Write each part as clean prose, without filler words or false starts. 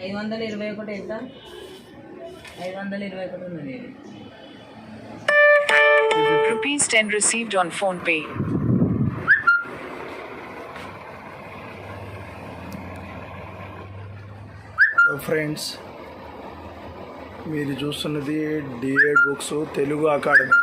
521 ఎంత? 521 ఉన్నది. ₹10 received on phone pay. Hello friends, మీరు చూస్తున్నది DEd books Telugu academy.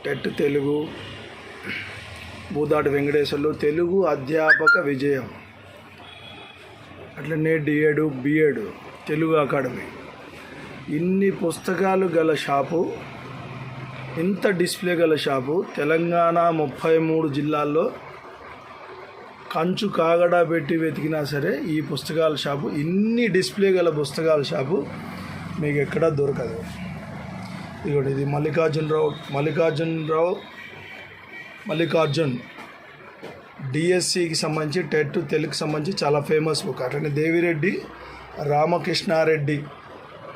TET Telugu Budati Venkateswarlu Telugu అధ్యాపక విజయం, అట్లనే డిఎడ్ బిఎడ్ తెలుగు అకాడమీ. ఇన్ని పుస్తకాలు గల షాపు, ఇంత డిస్ప్లే గల షాపు తెలంగాణ 33 జిల్లాల్లో కంచు కాగడా పెట్టి వెతికినా సరే ఈ పుస్తకాల షాపు, ఇన్ని డిస్ప్లే గల పుస్తకాల షాపు మీకు ఎక్కడా దొరకదు. ఇదిగోండి, ఇది మల్లికార్జున్ డిఎస్సికి సంబంధించి టెట్ తెలుగుకి సంబంధించి చాలా ఫేమస్ బుక్. అట్లనే దేవిరెడ్డి రామకృష్ణారెడ్డి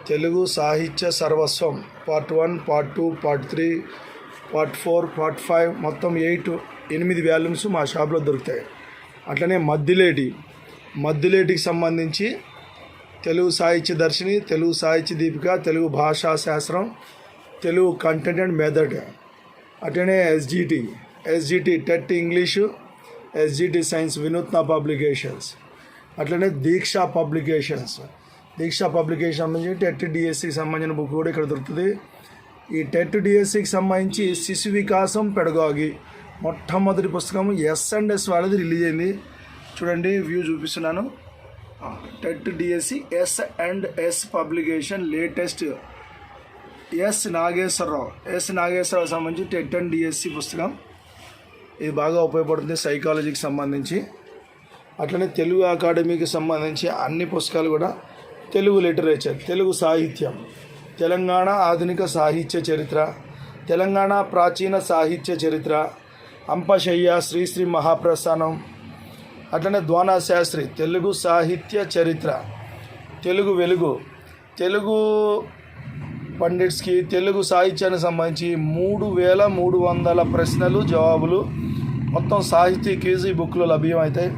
తెలుగు సాహిత్య సర్వస్వం part 1, part 2, part 3, part 4, part 5 మొత్తం 8 వాల్యూమ్స్ మా షాప్లో దొరుకుతాయి. అట్లనే మద్దిలేటికి సంబంధించి తెలుగు సాహిత్య దర్శిని, తెలుగు సాహిత్య దీపిక, తెలుగు భాషా శాస్త్రం, తెలుగు కంటెంట్ అండ్ మెథడ్. అట్లనే SGT TET English, SGT science వినూత్న పబ్లికేషన్స్. అట్లనే దీక్షా పబ్లికేషన్ సంబంధించి టెట్ డిఎస్సికి సంబంధించిన బుక్ కూడా ఇక్కడ దొరుకుతుంది. ఈ టెట్ డిఎస్సికి సంబంధించి శిశు వికాసం పెడగాగి మొట్టమొదటి పుస్తకం S&S వాళ్ళది రిలీజ్ అయింది. చూడండి, వ్యూ చూపిస్తున్నాను. TET DSC S&S publication latest S Nageswararao సంబంధించి టెట్ అండ్ డిఎస్సి పుస్తకం. ఇది బాగా ఉపయోగపడుతుంది సైకాలజీకి సంబంధించి. అట్లనే తెలుగు అకాడమీకి సంబంధించి అన్ని పుస్తకాలు కూడా తెలుగు లిటరేచర్, తెలుగు సాహిత్యం, తెలంగాణ ఆధునిక సాహిత్య చరిత్ర, తెలంగాణ ప్రాచీన సాహిత్య చరిత్ర, అంపశయ్య శ్రీశ్రీ మహాప్రస్థానం. అట్లనే ద్వానాశాస్త్రి తెలుగు సాహిత్య చరిత్ర, తెలుగు వెలుగు, తెలుగు పండిట్స్కి తెలుగు సాహిత్యానికి సంబంధించి 3300 ప్రశ్నలు జవాబులు మొత్తం సాహితీ క్విజ్ ఈ బుక్లో లభ్యమవుతాయి.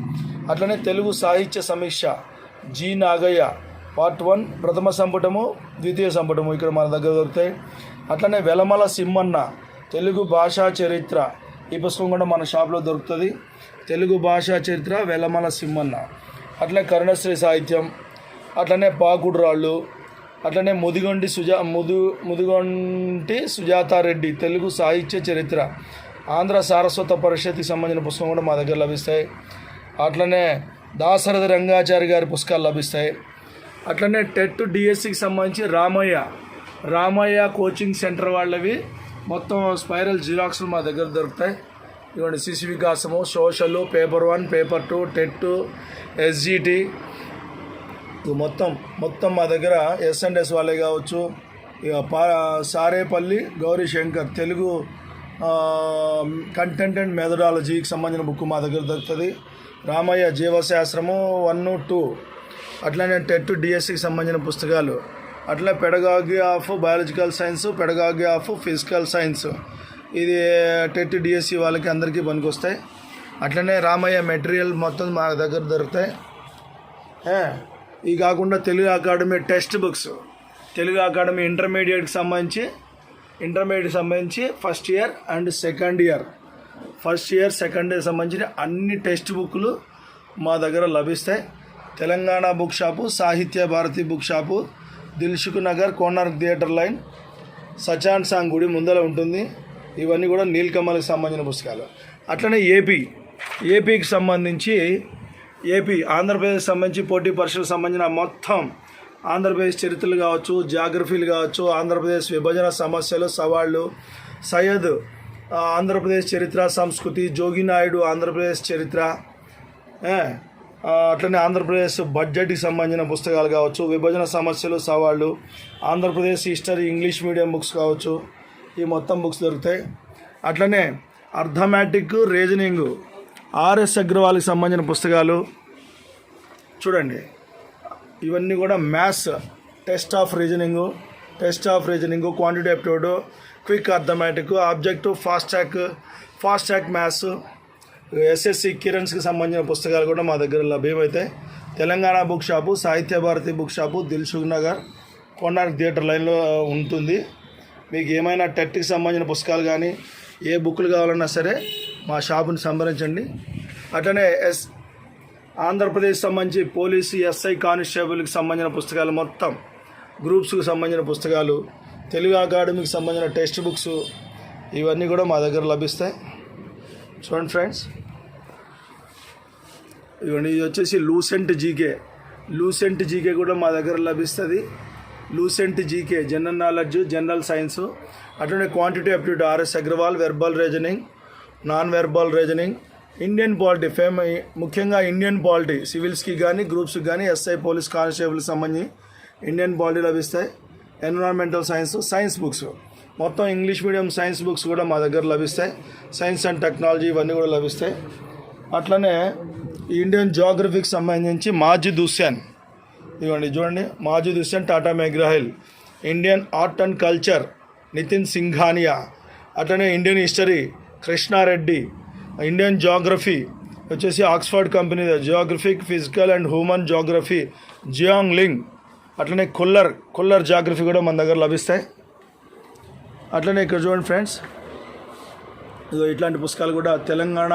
అట్లనే తెలుగు సాహిత్య సమీక్ష జి నాగయ్య పార్ట్ 1 ప్రథమ సంపుటము, ద్వితీయ సంపుటము ఇక్కడ మన దగ్గర దొరుకుతాయి. అట్లనే వెలమల సిమ్మన్న తెలుగు భాషా చరిత్ర, ఈ పుస్తకం కూడా మన షాప్లో దొరుకుతుంది. తెలుగు భాషా చరిత్ర వెలమల సిమ్మన్న. అట్లనే కరుణశ్రీ సాహిత్యం, అట్లనే పాకుడు రాళ్ళు, అట్లనే ముదిగొంటి సుజాతారెడ్డి తెలుగు సాహిత్య చరిత్ర, ఆంధ్ర సారస్వత పరిషత్కి సంబంధించిన పుస్తకం కూడా మా దగ్గర లభిస్తాయి. అట్లనే దాశరథి రంగాచారి గారి పుస్తకాలు లభిస్తాయి. అట్లనే టెట్ డిఎస్సికి సంబంధించి రామయ్య కోచింగ్ సెంటర్ వాళ్ళవి మొత్తం స్పైరల్ జిరాక్స్లు మా దగ్గర దొరుకుతాయి. ఇవ్వండి, శిశు వికాసము, social, paper 1, paper 2, TET, SGT మొత్తం మా దగ్గర S&S వాళ్ళే కావచ్చు. ఇక సారేపల్లి గౌరీ శంకర్ తెలుగు కంటెంట్ అండ్ మెథడాలజీకి సంబంధించిన బుక్ మా దగ్గర దొరుకుతుంది. రామయ్య జీవశాస్త్రము 1, 2. అట్లనే టెట్ డిఎస్సికి సంబంధించిన పుస్తకాలు. అట్లా pedagogy of biological science, pedagogy of physical science, ఇది టెట్ డిఎస్సి వాళ్ళకి అందరికీ పనికొస్తాయి. అట్లనే రామయ్య మెటీరియల్ మొత్తం మా దగ్గర దొరుకుతాయి. ఇవి కాకుండా Telugu academy text books, Telugu academy ఇంటర్మీడియట్కి సంబంధించి ఫస్ట్ ఇయర్, సెకండ్ ఇయర్ సంబంధించిన అన్ని టెక్స్ట్ బుక్లు మా దగ్గర లభిస్తాయి. Telangana book shop, Sahitya Bharati book shop, Dilsukh Nagar Konark theatre line, సచాన్ సాంగ్ గుడి ముందర ఉంటుంది. ఇవన్నీ కూడా నీలకమల్కి సంబంధించిన పుస్తకాలు. అట్లనే ఏపీకి సంబంధించి ఆంధ్రప్రదేశ్ సంబంధించి పోటీ పరీక్షలకు సంబంధించిన మొత్తం ఆంధ్రప్రదేశ్ చరిత్రలు కావచ్చు, జాగ్రఫీలు కావచ్చు, ఆంధ్రప్రదేశ్ విభజన సమస్యలు సవాళ్ళు, సయ్యద్ ఆంధ్రప్రదేశ్ చరిత్ర సంస్కృతి, జోగినాయుడు ఆంధ్రప్రదేశ్ చరిత్ర, అట్లనే ఆంధ్రప్రదేశ్ బడ్జెట్కి సంబంధించిన పుస్తకాలు కావచ్చు, విభజన సమస్యలు సవాళ్ళు, Andhra Pradesh history English medium books కావచ్చు, ఈ మొత్తం బుక్స్ దొరుకుతాయి. అట్లనే అర్థమెటిక్, రీజనింగ్, ఆర్ఎస్ అగ్రవాల్కి సంబంధించిన పుస్తకాలు చూడండి. ఇవన్నీ కూడా maths, test of reasoning, quantity aptitude, quick arithmetic, objective, fast track maths, SSC కిరణ్స్కి సంబంధించిన పుస్తకాలు కూడా మా దగ్గర లభ్యమవుతాయి. Telangana book shop, Sahitya Bharati book shop, Dilsukh Nagar, Konark theatre లైన్లో ఉంటుంది. మీకు ఏమైనా టెట్కి సంబంధించిన పుస్తకాలు కానీ ఏ బుక్లు కావాలన్నా సరే మా షాపుని సంప్రదించండి. అట్లనే ఆంధ్రప్రదేశ్ సంబంధించి పోలీసు, ఎస్ఐ, కానిస్టేబుల్కి సంబంధించిన పుస్తకాలు, మొత్తం గ్రూప్స్కి సంబంధించిన పుస్తకాలు, తెలుగు అకాడమీకి సంబంధించిన టెక్స్ట్ బుక్స్, ఇవన్నీ కూడా మా దగ్గర లభిస్తాయి. చూడండి ఫ్రెండ్స్, ఇవన్నీ ఇది వచ్చేసి లూసెంట్ జీకే కూడా మా దగ్గర లభిస్తుంది. Lucent GK general knowledge, general science, అట్లనే quantity aptitude, RS Agarwal, verbal reasoning, non verbal reasoning, Indian polity, ముఖ్యంగా ఇండియన్ పాలిటీ సివిల్స్కి కానీ గ్రూప్స్కి కానీ ఎస్ఐ, పోలీస్, కానిస్టేబుల్కి సంబంధించి ఇండియన్ పాలిటీ లభిస్తాయి. ఎన్విరాన్మెంటల్ సైన్స్ బుక్స్, మొత్తం ఇంగ్లీష్ మీడియం సైన్స్ బుక్స్ కూడా మా దగ్గర లభిస్తాయి. సైన్స్ అండ్ టెక్నాలజీ ఇవన్నీ కూడా లభిస్తాయి. అట్లనే ఇండియన్ జియోగ్రఫీకి సంబంధించి మాజిద్ హుస్సేన్, ఇవ్వండి చూడండి, Majid Hussain, Tata McGraw Hill, Indian art and culture, Nitin Singhania, అట్లనే Indian history, Krishna Reddy, Indian geography వచ్చేసి Oxford company, geographic, physical and human geography, జియాంగ్ లింగ్, అట్లనే కొల్లర్ జియోగ్రఫీ కూడా మన దగ్గర లభిస్తాయి. అట్లనే ఇక్కడ చూడండి ఫ్రెండ్స్, ఇట్లాంటి పుస్తకాలు కూడా తెలంగాణ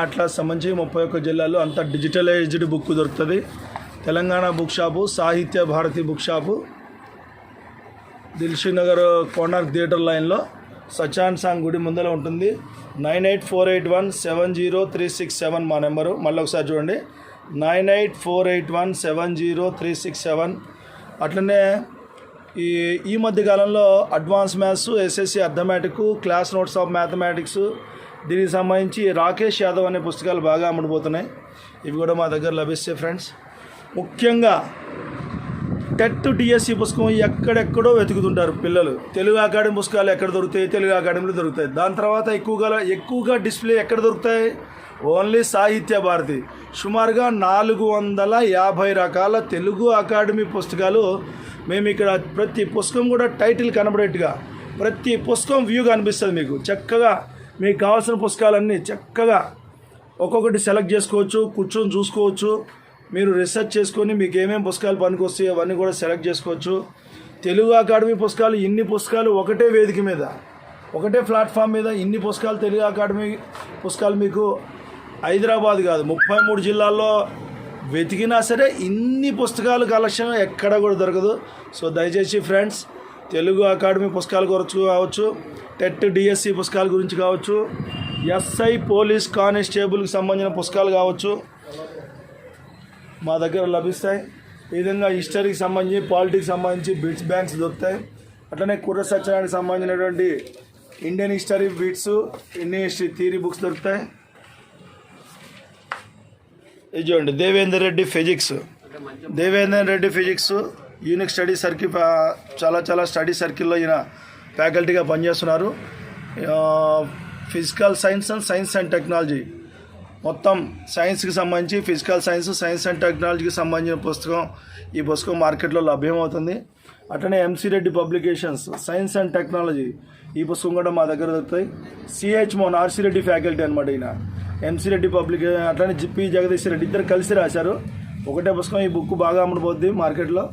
అట్లాస్ సంబంధించి 31 జిల్లాల్లో అంతా డిజిటలైజ్డ్ బుక్ దొరుకుతుంది. Telangana book shop, Sahitya Bharati book shop, Dilsukh Nagar Konark theatre లైన్లో సచాన్ సాంగ్ గుడి ముందర ఉంటుంది. 9848170367 మా నెంబరు. మళ్ళీ ఒకసారి చూడండి, 9848170367. అట్లనే ఈ మధ్య కాలంలో advance maths, SSC arithmetic, class notes of mathematics, దీనికి సంబంధించి రాకేష్ యాదవ్ అనే పుస్తకాలు బాగా అమ్ముడుపోతున్నాయి. ఇవి కూడా మా దగ్గర లభిస్తాయి ఫ్రెండ్స్. ముఖ్యంగా టెట్, డిఎస్సి పుస్తకం ఎక్కడెక్కడో వెతుకుతుంటారు పిల్లలు. తెలుగు అకాడమీ పుస్తకాలు ఎక్కడ దొరుకుతాయి? తెలుగు అకాడమీలో దొరుకుతాయి. దాని తర్వాత ఎక్కువగా డిస్ప్లే ఎక్కడ దొరుకుతాయి? ఓన్లీ సాహిత్య భారతి. సుమారుగా 450 రకాల తెలుగు అకాడమీ పుస్తకాలు మేము ఇక్కడ, ప్రతి పుస్తకం కూడా టైటిల్ కనబడేట్టుగా, ప్రతి పుస్తకం వ్యూ కనిపిస్తుంది మీకు. చక్కగా మీకు కావాల్సిన పుస్తకాలన్నీ చక్కగా ఒక్కొక్కటి సెలెక్ట్ చేసుకోవచ్చు, కూర్చొని చూసుకోవచ్చు. మీరు రీసెర్చ్ చేసుకొని మీకు ఏమేమి పుస్తకాలు పనికొస్తాయి అవన్నీ కూడా సెలెక్ట్ చేసుకోవచ్చు. తెలుగు అకాడమీ పుస్తకాలు, ఇన్ని పుస్తకాలు ఒకటే వేదిక మీద, ఒకటే ప్లాట్ఫామ్ మీద ఇన్ని పుస్తకాలు, తెలుగు అకాడమీ పుస్తకాలు మీకు హైదరాబాద్ కాదు 33 జిల్లాల్లో వెతికినా సరే ఇన్ని పుస్తకాలు కలెక్షన్ ఎక్కడ కూడా దొరకదు. సో దయచేసి ఫ్రెండ్స్, తెలుగు అకాడమీ పుస్తకాల గురించి కావచ్చు, టెట్, డిఎస్సి పుస్తకాల గురించి కావచ్చు, ఎస్ఐ, పోలీస్, కానిస్టేబుల్కి సంబంధించిన పుస్తకాలు కావచ్చు, మా దగ్గర లభిస్తాయి. ఈ విధంగా హిస్టరీకి సంబంధించి, పాలిటిక్స్ సంబంధించి బిట్స్ బ్యాంక్స్ దొరుకుతాయి. అట్లనే కుర్ర సత్యనారాయణకి సంబంధించినటువంటి Indian history bits, Indian history theory books దొరుకుతాయి. ఇది చూడండి, Devender Reddy physics unique study circle, చాలా స్టడీ సర్కిల్లో ఈయన ఫ్యాకల్టీగా పనిచేస్తున్నారు. ఫిజికల్ సైన్స్ అండ్ టెక్నాలజీ, మొత్తం సైన్స్కి సంబంధించి ఫిజికల్ సైన్స్ అండ్ టెక్నాలజీకి సంబంధించిన పుస్తకం. ఈ పుస్తకం మార్కెట్లో లభ్యమవుతుంది. అట్లనే MC Reddy publications, science and technology, ఈ పుస్తకం కూడా మా దగ్గర దొరుకుతాయి. CH Mohan, RC Reddy faculty అనమాట ఈయన. ఎంసీ రెడ్డి పబ్లికేషన్, అట్లనే పి జగదీష్ రెడ్డి, ఇద్దరు కలిసి రాశారు ఒకటే పుస్తకం. ఈ బుక్ బాగా అమ్ముడుపోద్ది మార్కెట్లో.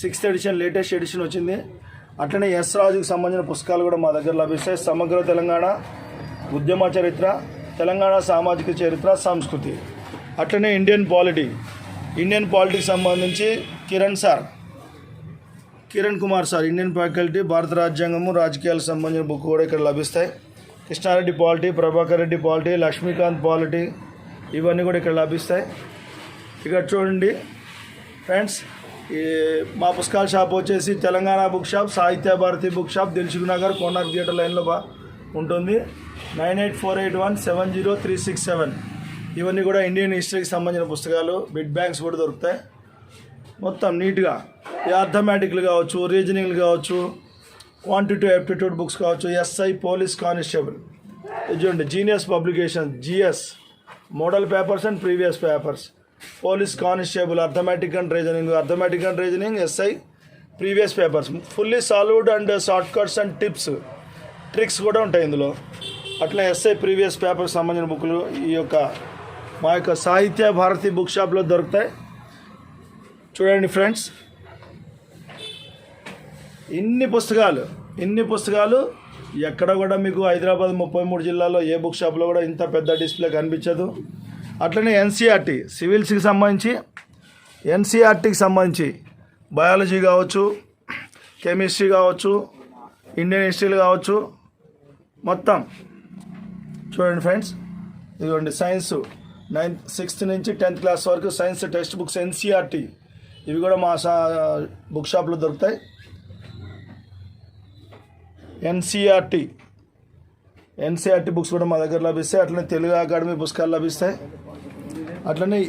6th ఎడిషన్, లేటెస్ట్ ఎడిషన్ వచ్చింది. అట్లనే ఎస్ రాజుకి సంబంధించిన పుస్తకాలు కూడా మా దగ్గర లభిస్తాయి. సమగ్ర తెలంగాణ, ఉద్యమ చరిత్ర, తెలంగాణ సామాజిక చరిత్ర, సంస్కృతి. అట్లనే ఇండియన్ పాలిటీకి సంబంధించి Kiran Kumar sir, Indian faculty, భారత రాజ్యాంగము, రాజకీయాలకు సంబంధించిన బుక్ కూడా ఇక్కడ లభిస్తాయి. Krishnareddy polity, Prabhakar Reddy polity, Laxmikanth polity, ఇవన్నీ కూడా ఇక్కడ లభిస్తాయి. ఇక్కడ చూడండి ఫ్రెండ్స్, మా పుస్తకాల షాప్ వచ్చేసి Telangana book shop, Sahitya Bharati book shop, Dilsukh Nagar Konark theatre లైన్లో ఉంటుంది. 9848170367 ఇవన్నీ కూడా ఇండియన్ హిస్టరీకి సంబంధించిన పుస్తకాలు, బిట్ బ్యాంక్స్ కూడా దొరుకుతాయి. మొత్తం నీట్గా ఈ అర్థమెటిక్లు కావచ్చు, రీజనింగ్లు కావచ్చు, క్వాంటిటివ్ యాప్టిట్యూడ్ బుక్స్ కావచ్చు, ఎస్ఐ, పోలీస్ కానిస్టేబుల్. ఇది చూడండి, genius publication, GS model papers and previous papers, police constable, arithmetic and reasoning, SI, previous papers, fully solved and short cuts and tips, tricks కూడా ఉంటాయి ఇందులో. అట్లా ఎస్ఐ ప్రీవియస్ పేపర్స్ సంబంధించిన బుక్లు ఈ యొక్క మా యొక్క సాహిత్య భారతి బుక్ షాప్లో దొరుకుతాయి. చూడండి ఫ్రెండ్స్, ఇన్ని పుస్తకాలు ఎక్కడ కూడా మీకు హైదరాబాద్ 33 జిల్లాల్లో ఏ బుక్ షాప్లో కూడా ఇంత పెద్ద డిస్ప్లే కనిపించదు. అట్లనే ఎన్సీఆర్టీ సివిల్స్కి సంబంధించి బయాలజీ కావచ్చు, కెమిస్ట్రీ కావచ్చు, ఇండియన్ హిస్టరీలు కావచ్చు, మొత్తం చూడండి ఫ్రెండ్స్. ఇదిగోండి సైన్స్ 6th నుంచి 10th క్లాస్ వరకు సైన్స్ టెక్స్ట్ బుక్స్ ఎన్సీఆర్టీ, ఇవి కూడా మా బుక్ షాప్లో దొరుకుతాయి. ఎన్సీఆర్టీ బుక్స్ కూడా మా దగ్గర లభిస్తాయి. అట్లనే తెలుగు అకాడమీ పుస్తకాలు లభిస్తాయి. అట్లనే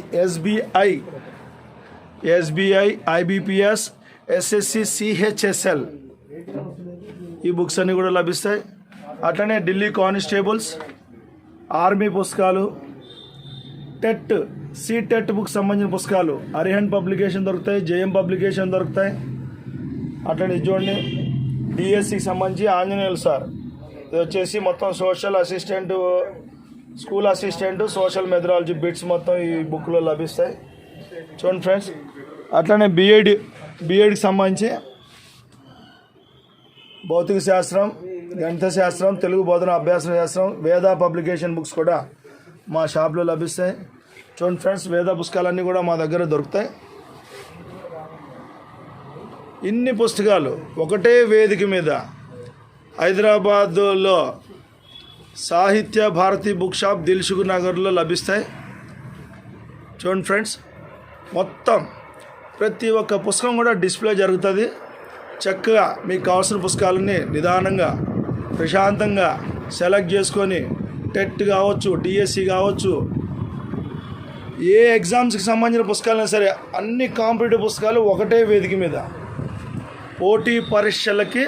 ఎస్బీఐ, ఐబీపీఎస్, ఎస్ఎస్సి, సిహెచ్ఎస్ఎల్ ఈ బుక్స్ అన్నీ కూడా లభిస్తాయి. అట్లనే ఢిల్లీ కానిస్టేబుల్స్, ఆర్మీ పుస్తకాలు, టెట్ బుక్స్ సంబంధించిన పుస్తకాలు అరిహంట్ పబ్లికేషన్ దొరుకుతాయి, జేఎం పబ్లికేషన్ దొరుకుతాయి. అట్లనే చూడండి, డిఎస్సికి సంబంధించి ఆంజనేయులు సార్, ఇది వచ్చేసి మొత్తం social assistant, school assistant, social methodology bits మొత్తం ఈ బుక్లో లభిస్తాయి. చూడండి ఫ్రెండ్స్. అట్లనే బీఎడ్కి సంబంధించి భౌతిక శాస్త్రం, గణిత శాస్త్రం, తెలుగు బోధన అభ్యాస శాస్త్రం, వేద పబ్లికేషన్ బుక్స్ కూడా మా షాప్లో లభిస్తాయి. చూడండి ఫ్రెండ్స్, వేద పుస్తకాలన్నీ కూడా మా దగ్గర దొరుకుతాయి. ఇన్ని పుస్తకాలు ఒకటే వేదిక మీద హైదరాబాద్లో సాహిత్య భారతి బుక్ షాప్ దిల్సుఖ్ నగర్లో లభిస్తాయి. చూడండి ఫ్రెండ్స్, మొత్తం ప్రతి ఒక్క పుస్తకం కూడా డిస్ప్లే జరుగుతుంది. చక్కగా మీకు కావాల్సిన పుస్తకాలన్నీ నిదానంగా ప్రశాంతంగా సెలెక్ట్ చేసుకొని, టెట్ కావచ్చు, డిఎస్సి కావచ్చు, ఏ ఎగ్జామ్స్కి సంబంధించిన పుస్తకాలైనా సరే అన్ని కాంపిటేటివ్ పుస్తకాలు ఒకటే వేదిక మీద. పోటీ పరీక్షలకి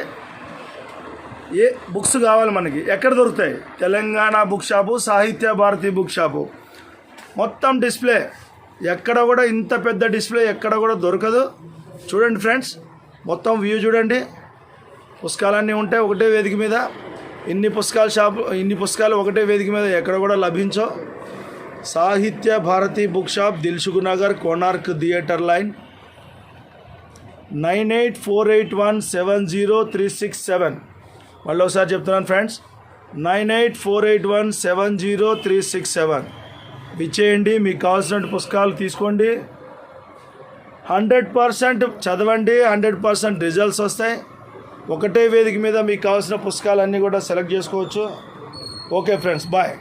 ఏ బుక్స్ కావాలి మనకి ఎక్కడ దొరుకుతాయి? Telangana book shop, Sahitya Bharati book shop, మొత్తం డిస్ప్లే. ఎక్కడ కూడా ఇంత పెద్ద డిస్ప్లే ఎక్కడ కూడా దొరకదు. చూడండి ఫ్రెండ్స్, మొత్తం వ్యూ చూడండి. పుస్తకాలన్నీ ఉంటాయి ఒకటే వేదిక మీద. ఇన్ని పుస్తకాలు ఒకటే వేదిక మీద ఎక్కడ కూడా లభించవు. Sahitya Bharati book shop, Dilsukh Nagar, Konark theatre line, 9848170367. మళ్ళీ ఒకసారి చెప్తున్నాను ఫ్రెండ్స్, 9848170367. ఇచ్చేయండి, మీకు కావాల్సిన పుస్తకాలు తీసుకోండి. 100% చదవండి, 100% రిజల్ట్స్ వస్తాయి. ఒకటే వేదిక మీద మీకు కావాల్సిన పుస్తకాలన్నీ కూడా సెలెక్ట్ చేసుకోవచ్చు. Okay friends, bye.